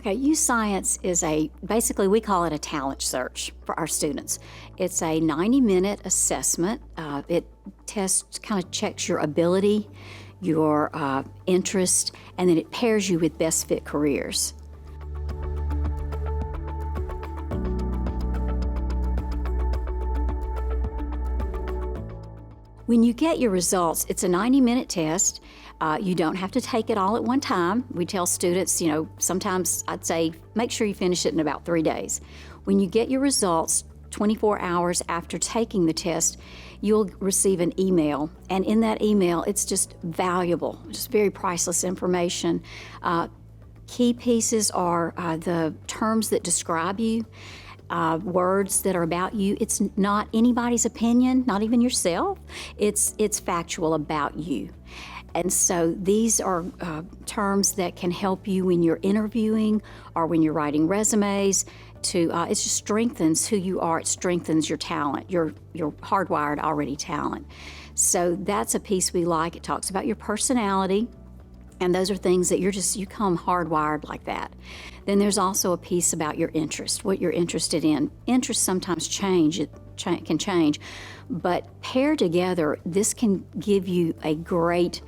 Okay, YouScience is basically we call it a talent search for our students. It's a 90-minute assessment. It kind of checks your ability, your interest, and then it pairs you with best fit careers. When you get your results, it's a 90-minute test. You don't have to take it all at one time. We tell students, sometimes I'd say make sure you finish it in about 3 days. When you get your results, 24 hours after taking the test, you'll receive an email. And in that email, it's just valuable, just very priceless information. Key pieces are the terms that describe you, words that are about you. It's not anybody's opinion, not even yourself. It's factual about you. And so these are terms that can help you when you're interviewing or when you're writing resumes. It just strengthens who you are. It strengthens your talent, your hardwired already talent. So that's a piece we like. It talks about your personality. And those are things that you come hardwired like that. Then there's also a piece about your interest, what you're interested in. Interests sometimes can change, but paired together, this can give you a great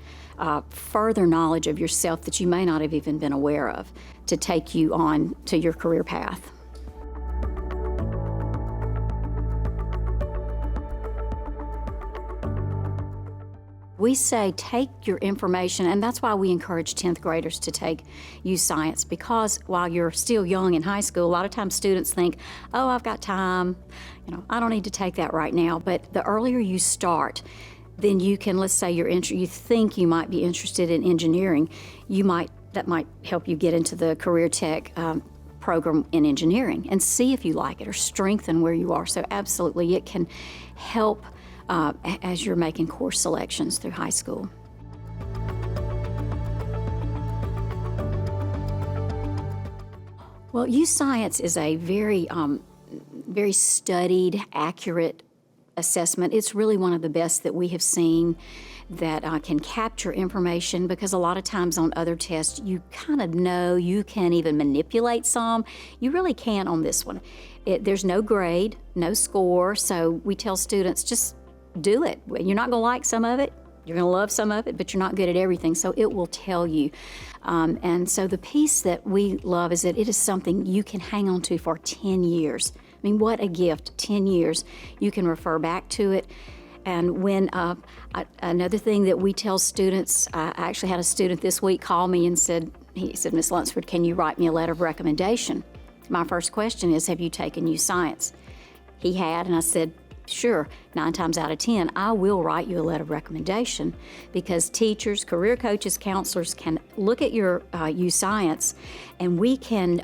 further knowledge of yourself that you may not have even been aware of to take you on to your career path. We say take your information, and that's why we encourage 10th graders to take YouScience, because while you're still young in high school, a lot of times students think, oh, I've got time, I don't need to take that right now. But the earlier you start, then you can, let's say you think you might be interested in engineering, that might help you get into the career tech program in engineering and see if you like it or strengthen where you are. So absolutely, it can help as you're making course selections through high school. Well, YouScience is a very studied, accurate assessment. It's really one of the best that we have seen that can capture information, because a lot of times on other tests you kind of know you can even manipulate some. You really can't on this one. There's no grade, no score, so we tell students just do it. You're not going to like some of it, you're going to love some of it, but you're not good at everything, so it will tell you. And so the piece that we love is that it is something you can hang on to for 10 years. I mean, what a gift, 10 years. You can refer back to it. And when another thing that we tell students, I actually had a student this week call me and he said, Miss Lunsford, can you write me a letter of recommendation? My first question is, have you taken YouScience? He had, and I said, sure. 9 times out of 10, I will write you a letter of recommendation, because teachers, career coaches, counselors can look at your YouScience, and we can,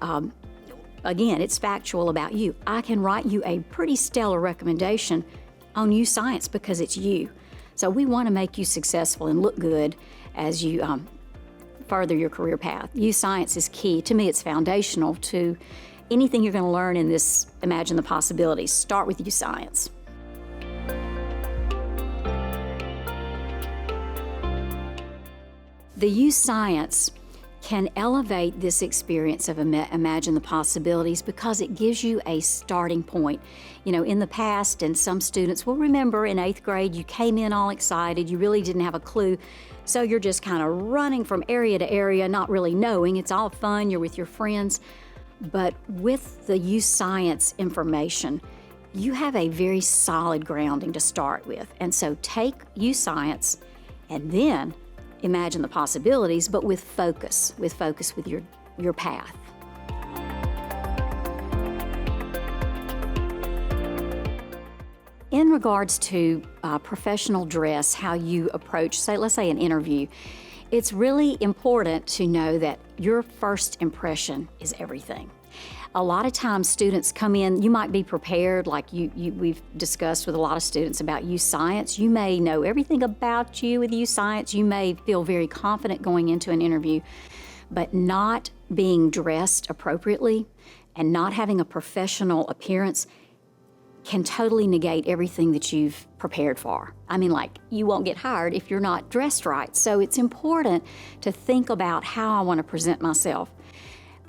again, it's factual about you. I can write you a pretty stellar recommendation on YouScience because it's you. So we want to make you successful and look good as you further your career path. YouScience is key. To me, it's foundational to anything you're going to learn in this Imagine the Possibilities. Start with YouScience. The YouScience can elevate this experience of Imagine the Possibilities because it gives you a starting point. In the past, and some students will remember in 8th grade, you came in all excited, you really didn't have a clue, so you're just kind of running from area to area, not really knowing. It's all fun, you're with your friends. But with the YouScience information, you have a very solid grounding to start with. And so take YouScience and then Imagine the Possibilities, but with focus with your path. In regards to professional dress, how you approach, let's say an interview, it's really important to know that your first impression is everything. A lot of times students come in, you might be prepared, like we've discussed with a lot of students about YouScience. You may know everything about you with YouScience. You may feel very confident going into an interview, but not being dressed appropriately and not having a professional appearance can totally negate everything that you've prepared for. I mean, like, you won't get hired if you're not dressed right. So it's important to think about how I want to present myself.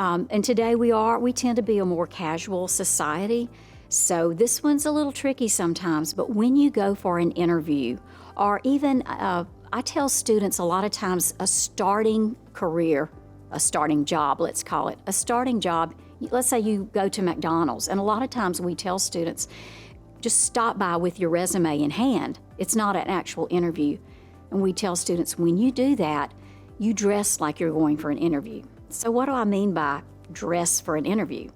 And today we tend to be a more casual society. So this one's a little tricky sometimes, but when you go for an interview, or even I tell students a lot of times a starting career, a starting job, let's call it, a starting job, let's say you go to McDonald's, and a lot of times we tell students, just stop by with your resume in hand. It's not an actual interview. And we tell students, when you do that, you dress like you're going for an interview. So what do I mean by dress for an interview?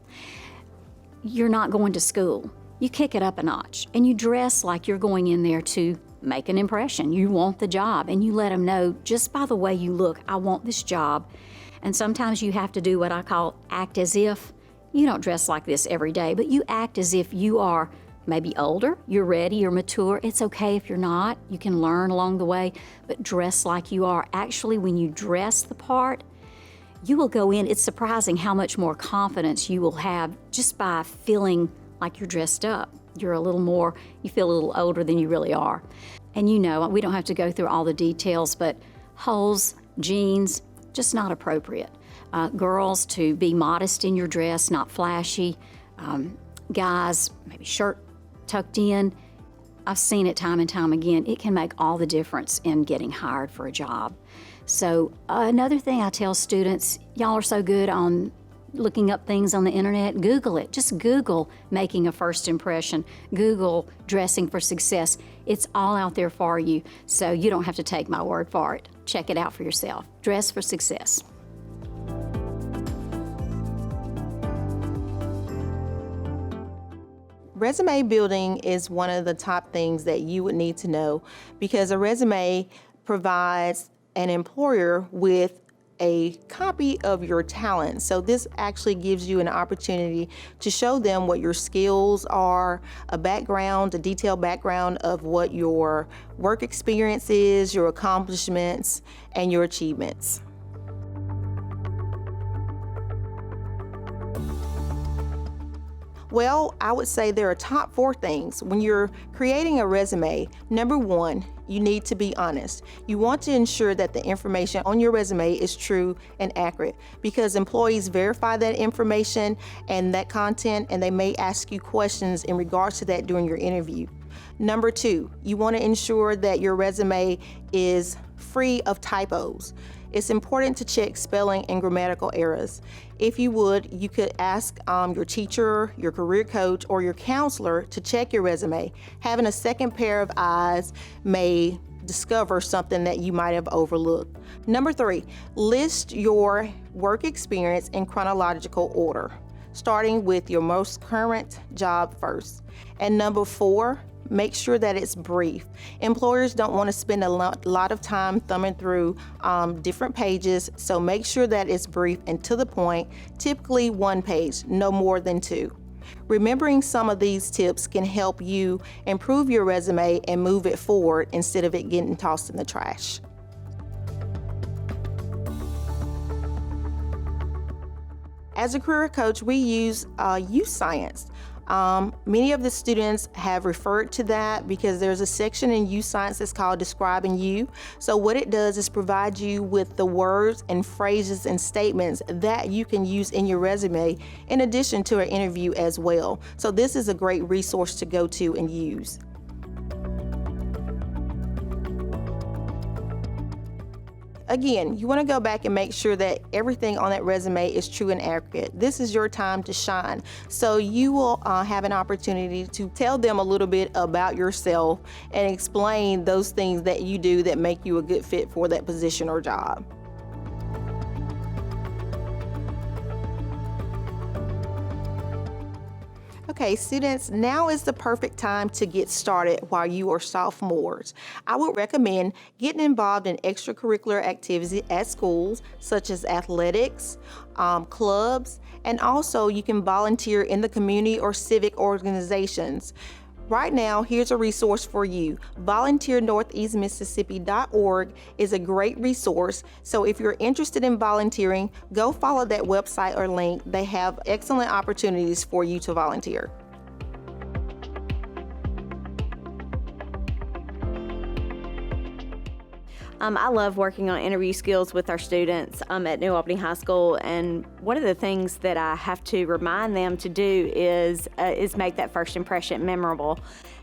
You're not going to school. You kick it up a notch, and you dress like you're going in there to make an impression. You want the job, and you let them know, just by the way you look, I want this job. And sometimes you have to do what I call act as if. You don't dress like this every day, but you act as if you are maybe older, you're ready, you're mature. It's okay if you're not. You can learn along the way, but dress like you are. Actually, when you dress the part, you will go in. It's surprising how much more confidence you will have just by feeling like you're dressed up. You feel a little older than you really are. And you know, we don't have to go through all the details, but holes, jeans, just not appropriate. Girls, to be modest in your dress, not flashy. Guys, maybe shirt tucked in. I've seen it time and time again. It can make all the difference in getting hired for a job. So another thing I tell students, y'all are so good on looking up things on the internet, Google it. Just Google making a first impression. Google dressing for success. It's all out there for you, so you don't have to take my word for it. Check it out for yourself. Dress for success. Resume building is one of the top things that you would need to know, because a resume provides an employer with a copy of your talent. So this actually gives you an opportunity to show them what your skills are, a detailed background of what your work experience is, your accomplishments, and your achievements. Well, I would say there are top 4 things. When you're creating a resume, number 1, you need to be honest. You want to ensure that the information on your resume is true and accurate, because employees verify that information and that content, and they may ask you questions in regards to that during your interview. Number 2, you want to ensure that your resume is free of typos. It's important to check spelling and grammatical errors. If you would, you could ask your teacher, your career coach, or your counselor to check your resume. Having a second pair of eyes may discover something that you might have overlooked. Number 3, list your work experience in chronological order, starting with your most current job first. And number 4, make sure that it's brief. Employers don't want to spend a lot of time thumbing through different pages, so make sure that it's brief and to the point, typically 1 page, no more than 2. Remembering some of these tips can help you improve your resume and move it forward instead of it getting tossed in the trash. As a career coach, we use YouScience. Many of the students have referred to that because there's a section in YouScience that's called Describing You. So what it does is provide you with the words and phrases and statements that you can use in your resume in addition to an interview as well. So this is a great resource to go to and use. Again, you want to go back and make sure that everything on that resume is true and accurate. This is your time to shine. So you will have an opportunity to tell them a little bit about yourself and explain those things that you do that make you a good fit for that position or job. Okay, students, now is the perfect time to get started while you are sophomores. I would recommend getting involved in extracurricular activities at schools, such as athletics, clubs, and also you can volunteer in the community or civic organizations. Right now, here's a resource for you. VolunteerNortheastMississippi.org is a great resource. So if you're interested in volunteering, go follow that website or link. They have excellent opportunities for you to volunteer. I love working on interview skills with our students at New Albany High School, and one of the things that I have to remind them to do is make that first impression memorable,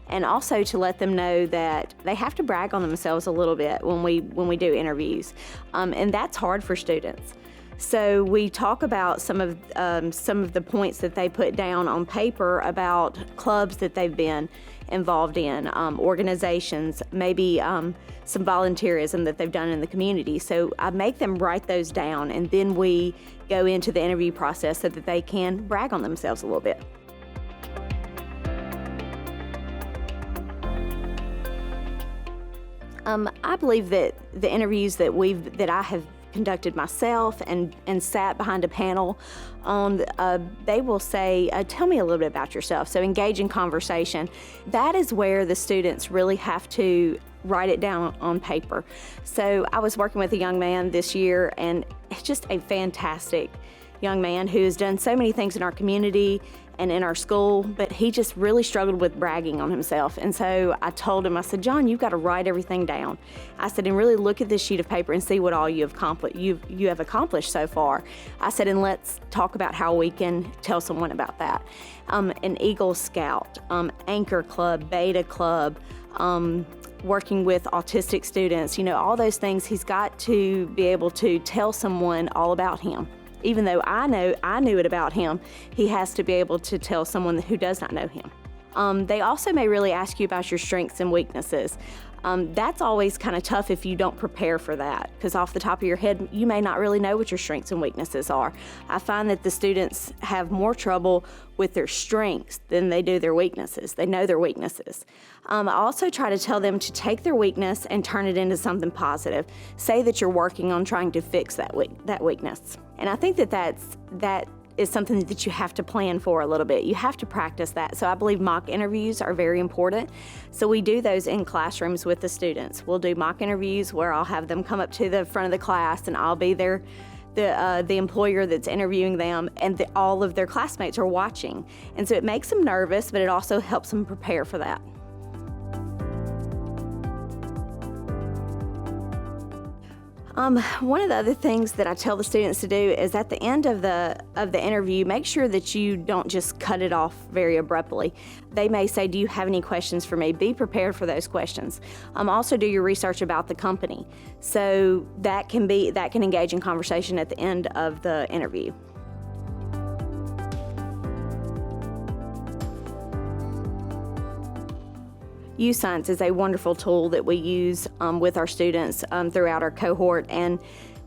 and also to let them know that they have to brag on themselves a little bit when we do interviews, and that's hard for students. So we talk about some of the points that they put down on paper about clubs that they've been involved in, organizations, maybe some volunteerism that they've done in the community. So I make them write those down, and then we go into the interview process so that they can brag on themselves a little bit. I believe that the interviews that I have conducted myself and sat behind a panel on, they will say, tell me a little bit about yourself. So engage in conversation. That is where the students really have to write it down on paper. So I was working with a young man this year, and it's just a fantastic young man who has done so many things in our community and in our school, but he just really struggled with bragging on himself. And so I told him, I said, John, you've got to write everything down. I said, and really look at this sheet of paper and see what all you have accomplished so far. I said, and let's talk about how we can tell someone about that. An Eagle Scout, Anchor Club, Beta Club, working with autistic students, all those things. He's got to be able to tell someone all about him. Even though I knew it about him, he has to be able to tell someone who does not know him. They also may really ask you about your strengths and weaknesses. That's always kind of tough if you don't prepare for that, because off the top of your head, you may not really know what your strengths and weaknesses are. I find that the students have more trouble with their strengths than they do their weaknesses. They know their weaknesses. I also try to tell them to take their weakness and turn it into something positive. Say that you're working on trying to fix that weakness. And I think that is something that you have to plan for a little bit. You have to practice that. So I believe mock interviews are very important. So we do those in classrooms with the students. We'll do mock interviews where I'll have them come up to the front of the class, and I'll be the employer that's interviewing them, and all of their classmates are watching. And so it makes them nervous, but it also helps them prepare for that. One of the other things that I tell the students to do is at the end of the interview, make sure that you don't just cut it off very abruptly. They may say, do you have any questions for me? Be prepared for those questions. Also do your research about the company. So that can engage in conversation at the end of the interview. YouScience is a wonderful tool that we use with our students throughout our cohort, and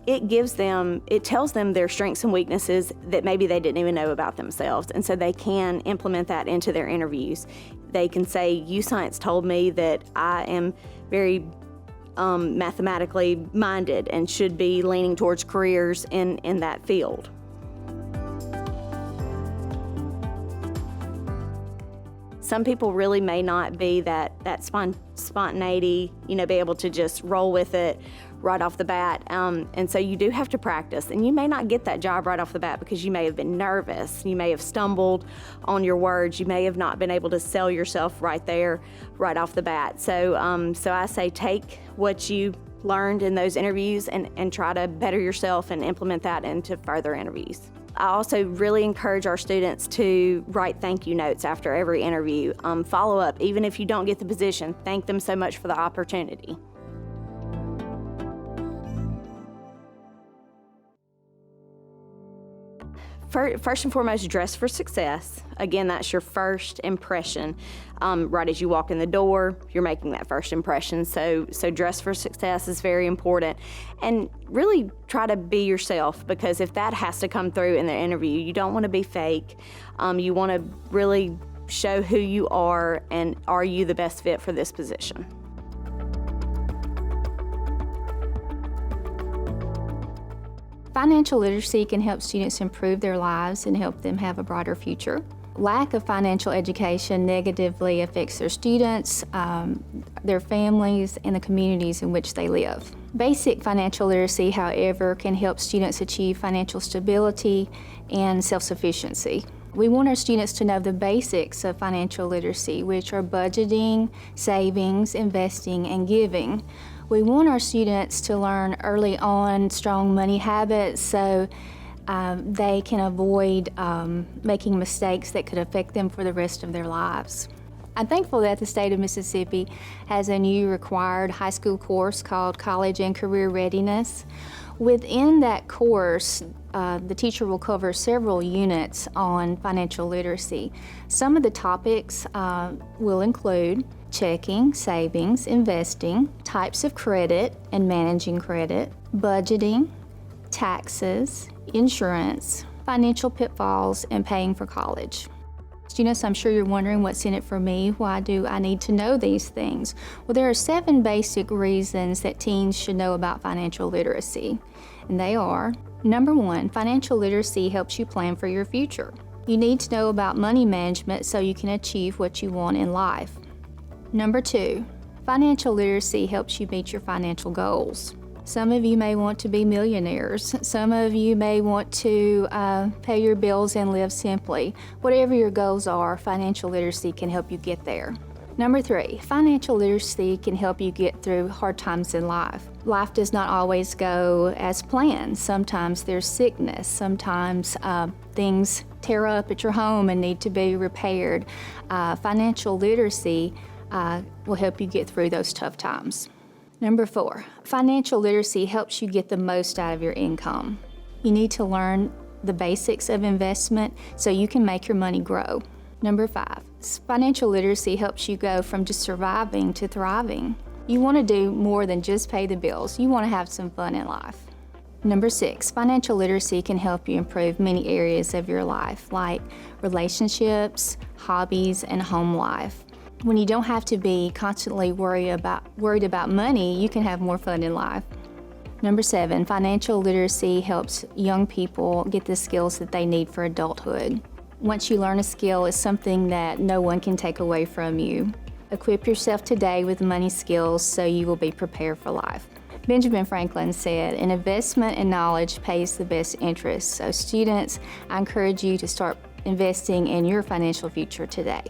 it tells them their strengths and weaknesses that maybe they didn't even know about themselves, and so they can implement that into their interviews. They can say, YouScience told me that I am very mathematically minded and should be leaning towards careers in that field. Some people really may not be that spontaneity, be able to just roll with it right off the bat. And so you do have to practice, and you may not get that job right off the bat because you may have been nervous. You may have stumbled on your words. You may have not been able to sell yourself right there, right off the bat. So I say take what you learned in those interviews and try to better yourself and implement that into further interviews. I also really encourage our students to write thank you notes after every interview. Follow up, even if you don't get the position. Thank them so much for the opportunity. First and foremost, dress for success. Again, that's your first impression. Right as you walk in the door, you're making that first impression. So dress for success is very important. And really try to be yourself, because if that has to come through in the interview, you don't want to be fake. You want to really show who you are, and are you the best fit for this position. Financial literacy can help students improve their lives and help them have a brighter future. Lack of financial education negatively affects their students, their families, and the communities in which they live. Basic financial literacy, however, can help students achieve financial stability and self-sufficiency. We want our students to know the basics of financial literacy, which are budgeting, savings, investing, and giving. We want our students to learn early on strong money habits so they can avoid making mistakes that could affect them for the rest of their lives. I'm thankful that the state of Mississippi has a new required high school course called College and Career Readiness. Within that course, the teacher will cover several units on financial literacy. Some of the topics will include checking, savings, investing, types of credit and managing credit, budgeting, taxes, insurance, financial pitfalls, and paying for college. Students, I'm sure you're wondering what's in it for me. Why do I need to know these things? Well, there are 7 basic reasons that teens should know about financial literacy, and they are: number 1, financial literacy helps you plan for your future. You need to know about money management so you can achieve what you want in life. Number 2, financial literacy helps you meet your financial goals. Some of you may want to be millionaires. Some of you may want to pay your bills and live simply. Whatever your goals are, financial literacy can help you get there. Number 3, financial literacy can help you get through hard times in life. Life does not always go as planned. Sometimes there's sickness. Sometimes things tear up at your home and need to be repaired. Financial literacy will help you get through those tough times. Number 4, financial literacy helps you get the most out of your income. You need to learn the basics of investment so you can make your money grow. Number 5, financial literacy helps you go from just surviving to thriving. You want to do more than just pay the bills. You want to have some fun in life. Number 6, financial literacy can help you improve many areas of your life, like relationships, hobbies, and home life. When you don't have to be constantly worried about money, you can have more fun in life. Number 7, financial literacy helps young people get the skills that they need for adulthood. Once you learn a skill, it's something that no one can take away from you. Equip yourself today with money skills so you will be prepared for life. Benjamin Franklin said, "An investment in knowledge pays the best interest." So students, I encourage you to start investing in your financial future today.